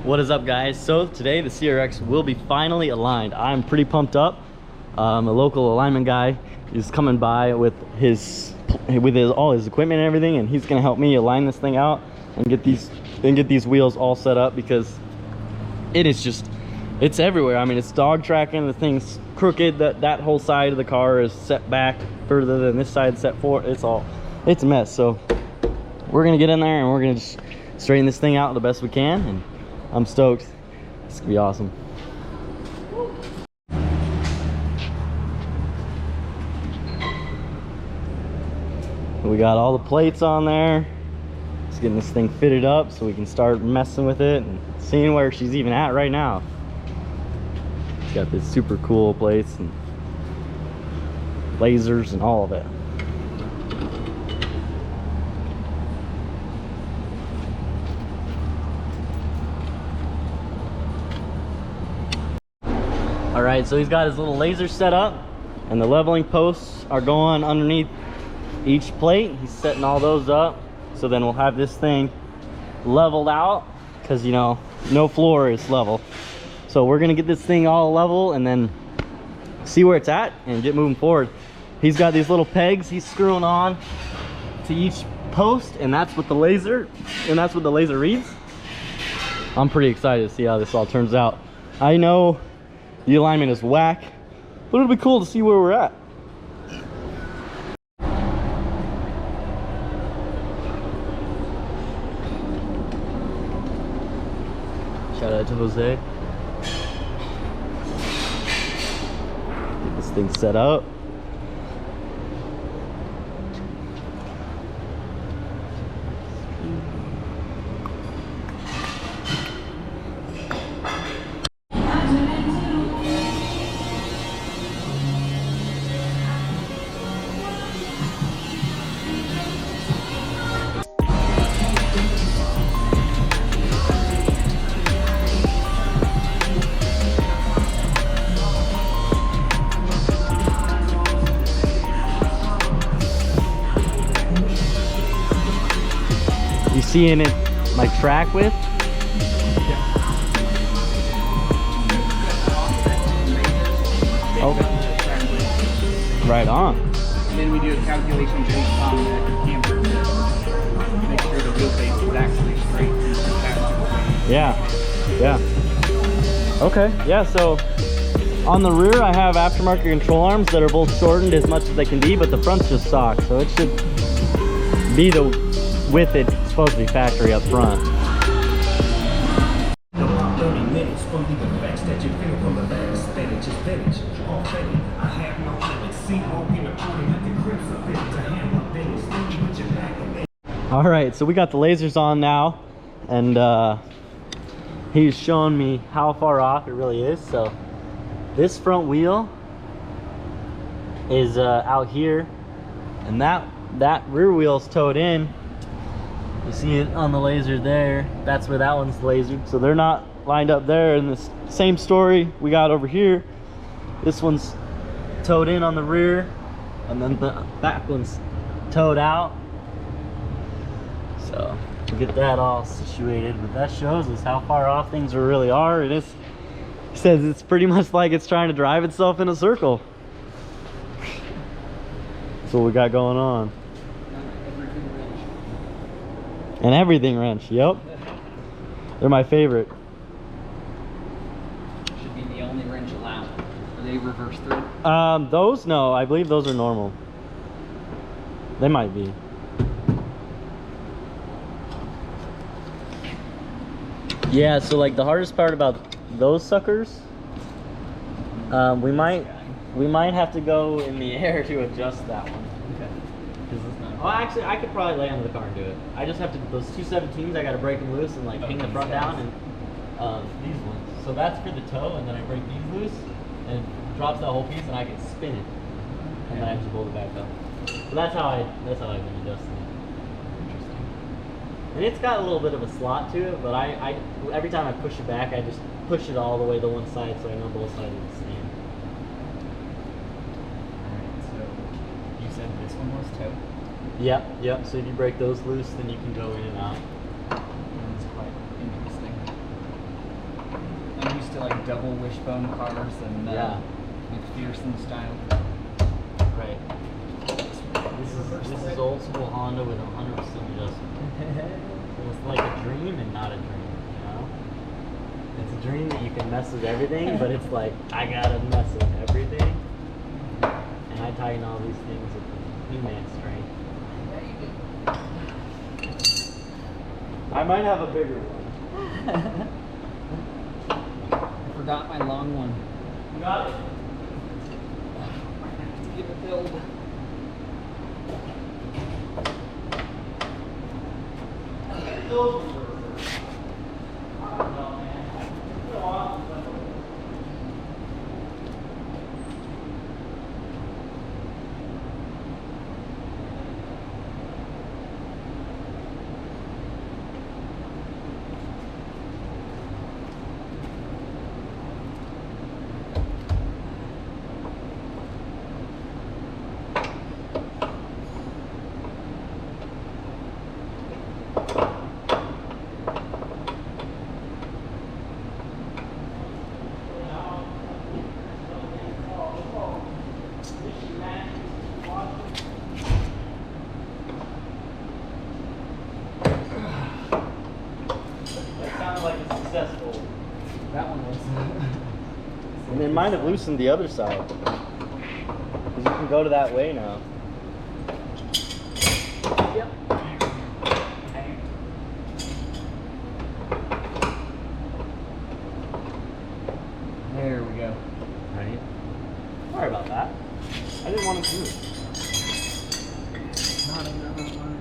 What is up, guys? So today the CRX will be finally aligned. I'm pretty pumped up. A local alignment guy is coming by with all his equipment and everything, and he's gonna help me align this thing out and get these wheels all set up, because it's everywhere. I mean, it's dog tracking, the thing's crooked, that whole side of the car is set back further than this side set forward. It's a mess. So we're gonna get in there and we're gonna just straighten this thing out the best we can, and I'm stoked. It's gonna be awesome. We got all the plates on there. Just getting this thing fitted up so we can start messing with it and seeing where she's even at right now. It's got this super cool plates and lasers and all of it. All right, so he's got his little laser set up, and the leveling posts are going underneath each plate. He's setting all those up, so then we'll have this thing leveled out, because you know, no floor is level. So we're gonna get this thing all level and then see where it's at and get moving forward. He's got these little pegs he's screwing on to each post, and that's what the laser reads. I'm pretty excited to see how this all turns out. I know the alignment is whack, but it'll be cool to see where we're at. Shout out to Jose. Get this thing set up. You seeing it like track with? Okay. Right on. And then we do a calculation based on the camber to make sure the wheelbase is actually straight. Yeah. Okay, yeah, so on the rear I have aftermarket control arms that are both shortened as much as they can be, but the front's just stock, so it should be the width it's supposed to be factory up front. All right, so we got the lasers on now, and he's showing me how far off it really is. So this front wheel is out here, and that rear wheel's towed in. You see it on the laser there. That's where that one's lasered. So they're not lined up there. And the same story we got over here. This one's towed in on the rear, and then the back one's towed out. So we'll get that all situated. But that shows us how far off things really are. It says it's pretty much like it's trying to drive itself in a circle. That's what we got going on. And everything wrench, yep. They're my favorite. Should be the only wrench allowed. Are they reverse thread? Those, no, I believe those are normal. They might be. Yeah, so like the hardest part about those suckers, we might have to go in the air to adjust that one. Well, actually, I could probably lay under the car and do it. I just have to, those 217s, I got to break them loose and like hang the front down, and these ones. So that's for the toe, and then I break these loose, and it drops that whole piece, and I can spin it, and then I just hold it back up. So that's how I've been adjusting it. Interesting. And it's got a little bit of a slot to it, but I every time I push it back, I just push it all the way to one side, so I know both sides are the same. Alright, so you said this one was toe? Yep. So if you break those loose, then you can go in and out. It's quite interesting. used to like double wishbone cars and Yeah. McPherson style. Right. This is old school Honda with 100% adjustment. It's like a dream and not a dream, you know? It's a dream that you can mess with everything, but it's like, I gotta mess with everything. And I tighten all these things with the He-Man strength. I might have a bigger one. I forgot my long one. You got it. Might have to give a build. Successful. That one was. And it might have loosened the other side. Because you can go to that way now. Yep. There we go. Right? Sorry about that. I didn't want to do it. Not another one.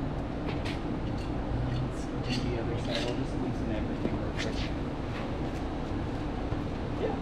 Let's do the other side. We'll just loosen everything real quick. Yeah.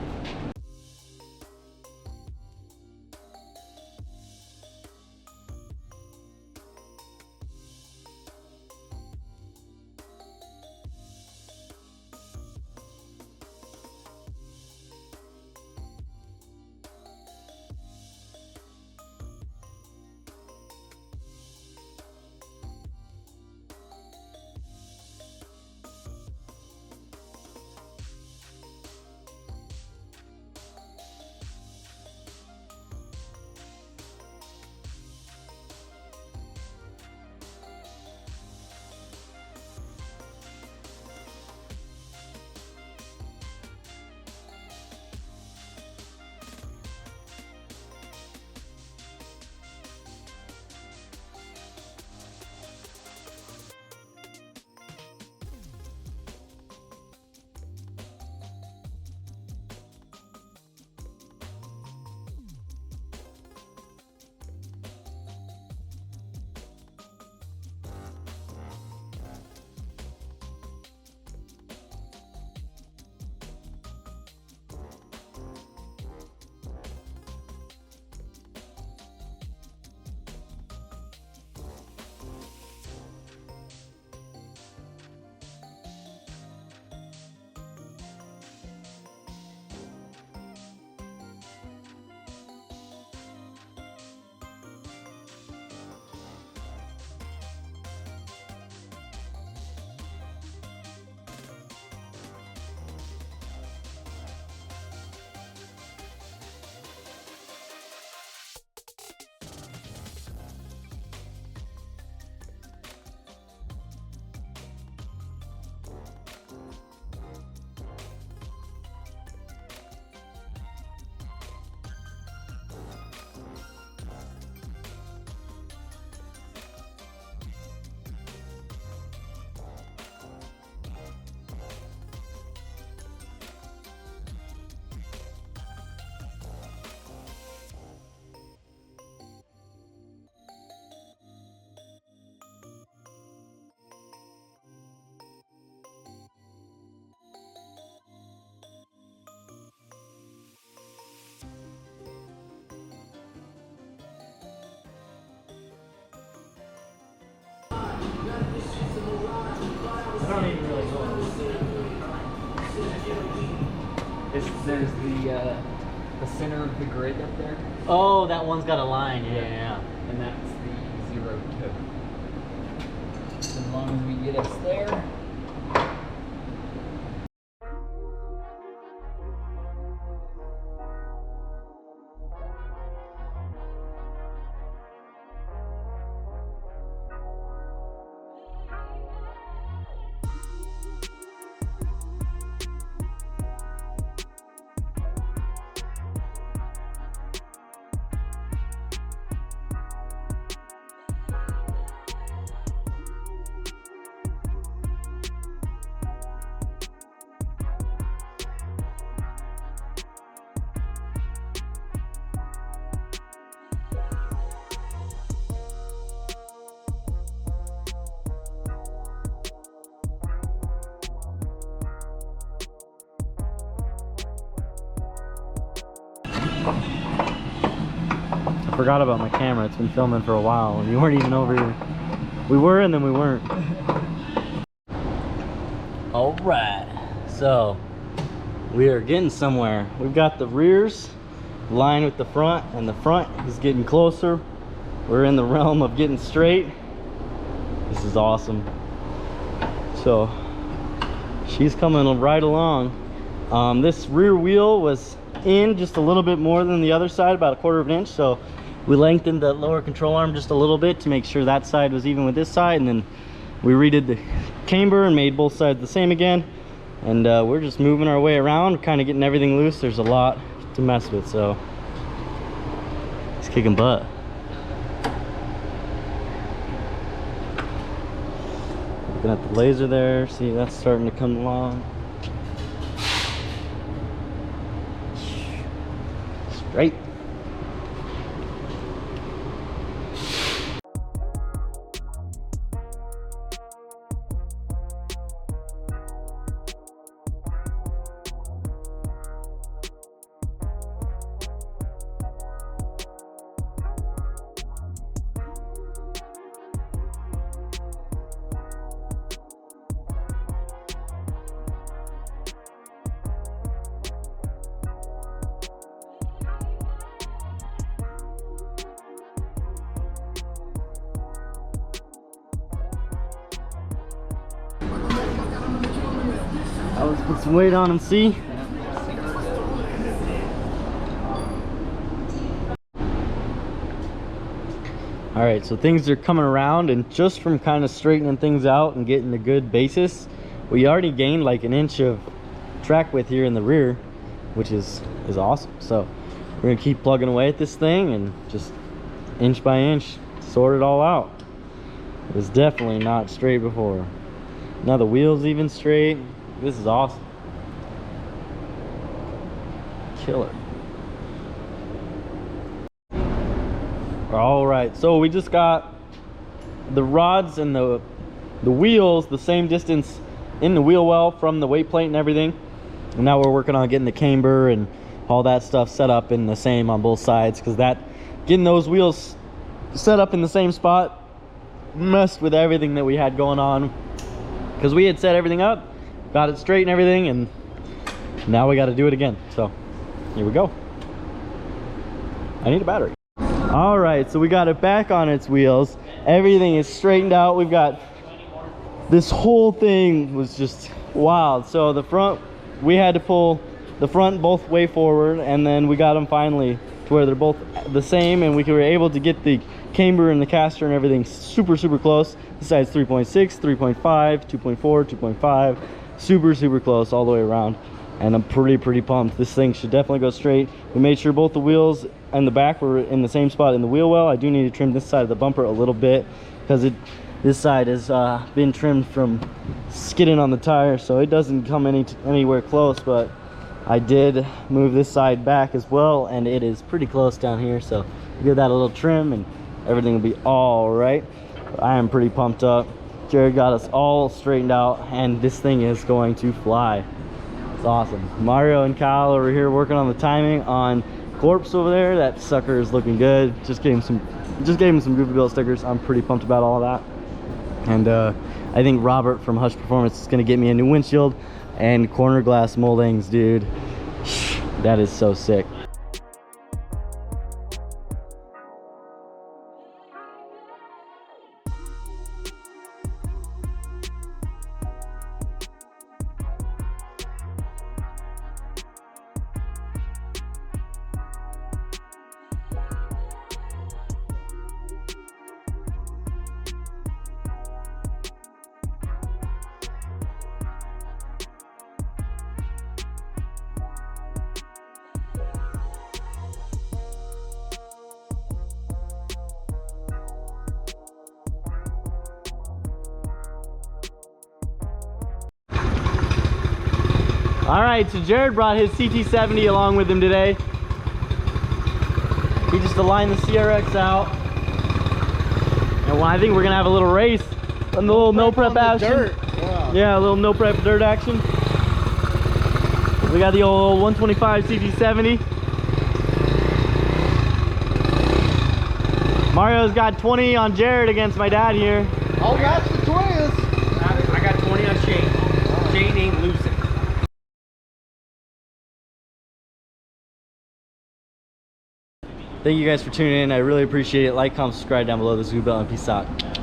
I don't even really know. There's the center of the grid up there. Oh, that one's got a line. Yeah. And that's the 0 toe. So as long as we get us there. forgot about my camera. It's been filming for a while and you weren't even over here. We were and then we weren't. All right, so we are getting somewhere. We've got the rears lined with the front, and the front is getting closer. We're in the realm of getting straight. This is awesome. So she's coming right along. This rear wheel was in just a little bit more than the other side, about 1/4 of an inch. So we lengthened the lower control arm just a little bit to make sure that side was even with this side, and then we redid the camber and made both sides the same again. And we're just moving our way around, kind of getting everything loose. There's a lot to mess with, so it's kicking butt. Looking at the laser there, see that's starting to come along. Straight. Let's put some weight on and see. All right, so things are coming around, and just from kind of straightening things out and getting a good basis, we already gained like 1 inch of track width here in the rear, which is awesome. So we're gonna keep plugging away at this thing and just inch by inch sort it all out. It was definitely not straight before. Now the wheel's even straight. This is awesome. Killer. All right, so we just got the rods and the wheels the same distance in the wheel well from the weight plate and everything. And now we're working on getting the camber and all that stuff set up in the same on both sides, because getting those wheels set up in the same spot messed with everything that we had going on, because we had set everything up, got it straight and everything, and now we got to do it again. So here we go. I need a battery. All right, so we got it back on its wheels. Everything is straightened out. We've got this whole thing was just wild. So the front, we had to pull the front both way forward, and then we got them finally to where they're both the same, and we were able to get the camber and the caster and everything super close. This side's 3.6, 3.5, 2.4, 2.5, super close all the way around, and I'm pretty pumped. This thing should definitely go straight. We made sure both the wheels and the back were in the same spot in the wheel well. I do need to trim this side of the bumper a little bit, because this side has been trimmed from skidding on the tire, so it doesn't come anywhere close. But I did move this side back as well, and it is pretty close down here, so give that a little trim and everything will be all right. But I am pretty pumped up. Jared got us all straightened out, and this thing is going to fly. It's awesome. Mario and Kyle over here working on the timing on Corpse over there. That sucker is looking good. Just gave him some GoofyBuilt stickers. I'm pretty pumped about all of that. And I think Robert from Hush Performance is going to get me a new windshield and corner glass moldings, dude. That is so sick. All right, so Jared brought his CT70 along with him today. He just aligned the CRX out. And I think we're gonna have a little race on the little no prep action. Dirt. Yeah, a little no prep dirt action. We got the old 125 CT70. Mario's got 20 on Jared against my dad here. I'll match the 20s. I got 20 on Shane. Shane ain't losing. Thank you guys for tuning in. I really appreciate it. Like, comment, subscribe down below. This is GoofyBuilt and peace out.